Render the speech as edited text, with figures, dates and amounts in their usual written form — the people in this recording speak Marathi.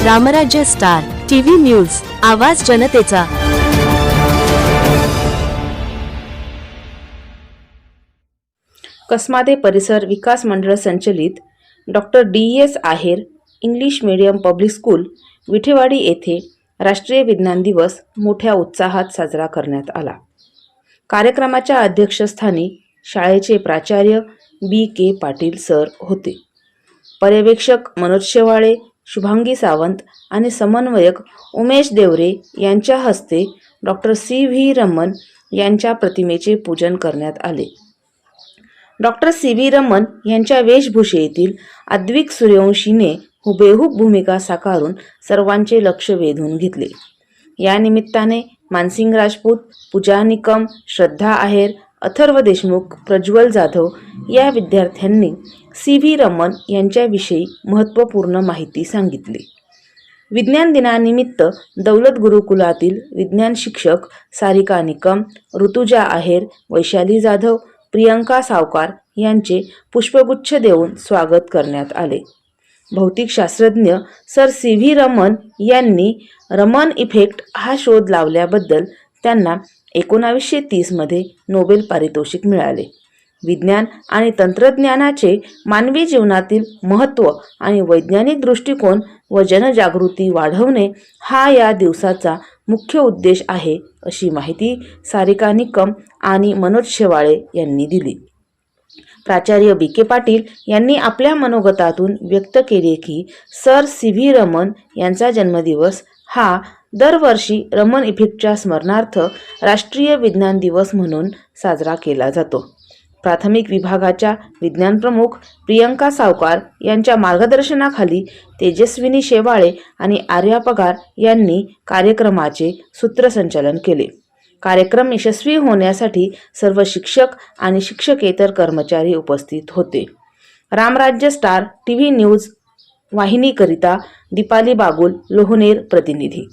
रामराज्य स्टार टीव्ही न्यूज, आवाज जनतेचा। कसमादे परिसर विकास मंडळ संचलित डॉक्टर डी.एस. आहेर English medium public school Vithewadi येथे राष्ट्रीय विज्ञान दिवस मोठ्या उत्साहात साजरा करण्यात आला। कार्यक्रमाच्या अध्यक्षस्थानी शाळेचे प्राचार्य बी.के. पाटील सर होते। पर्यवेक्षक मनोज शेवाळे, शुभांगी सावंत आणि समन्वयक उमेश देवरे यांच्या हस्ते डॉक्टर सी.व्ही. रमन यांच्या प्रतिमेचे पूजन करण्यात आले। डॉक्टर सी.व्ही. रमन यांच्या वेशभूषेतील अद्विक सूर्यवंशीने हुबेहूब भूमिका साकारून सर्वांचे लक्ष वेधून घेतले। या निमित्ताने मानसिंग राजपूत, पूजा निकम, श्रद्धा आहेर, अथर्व देशमुख, प्रज्वल जाधव या विद्यार्थ्यांनी सी.व्ही. रमन यांच्याविषयी महत्त्वपूर्ण माहिती सांगितली। विज्ञान दिनानिमित्त दौलत गुरुकुलातील विज्ञान शिक्षक सारिका निकम, ऋतुजा आहेर, वैशाली जाधव, प्रियंका सावकार यांचे पुष्पगुच्छ देऊन स्वागत करण्यात आले। भौतिकशास्त्रज्ञ सर सी.व्ही. रमन यांनी रमन इफेक्ट हा शोध लावल्याबद्दल त्यांना 1930 मध्ये नोबेल पारितोषिक मिळाले। विज्ञान आणि तंत्रज्ञानाचे मानवी जीवनातील महत्त्व आणि वैज्ञानिक दृष्टिकोन व जनजागृती वाढवणे हा या दिवसाचा मुख्य उद्देश आहे, अशी माहिती सारिका निकम आणि मनोज शेवाळे यांनी दिली। प्राचार्य बी.के. पाटील यांनी आपल्या मनोगतातून व्यक्त केले की सर सी.व्ही. रमन यांचा जन्मदिवस हा दरवर्षी रमन इफेक्टच्या स्मरणार्थ राष्ट्रीय विज्ञान दिवस म्हणून साजरा केला जातो। प्राथमिक विभागाच्या विज्ञान प्रमुख प्रियंका सावकार यांच्या मार्गदर्शनाखाली तेजस्विनी शेवाळे आणि आर्या पगार यांनी कार्यक्रमाचे सूत्रसंचालन केले। कार्यक्रम यशस्वी होण्यासाठी सर्व शिक्षक आणि शिक्षकेतर कर्मचारी उपस्थित होते। रामराज्य स्टार टीव्ही न्यूज वाहिनीकरिता दीपाली बागुल, लोहनेर प्रतिनिधी।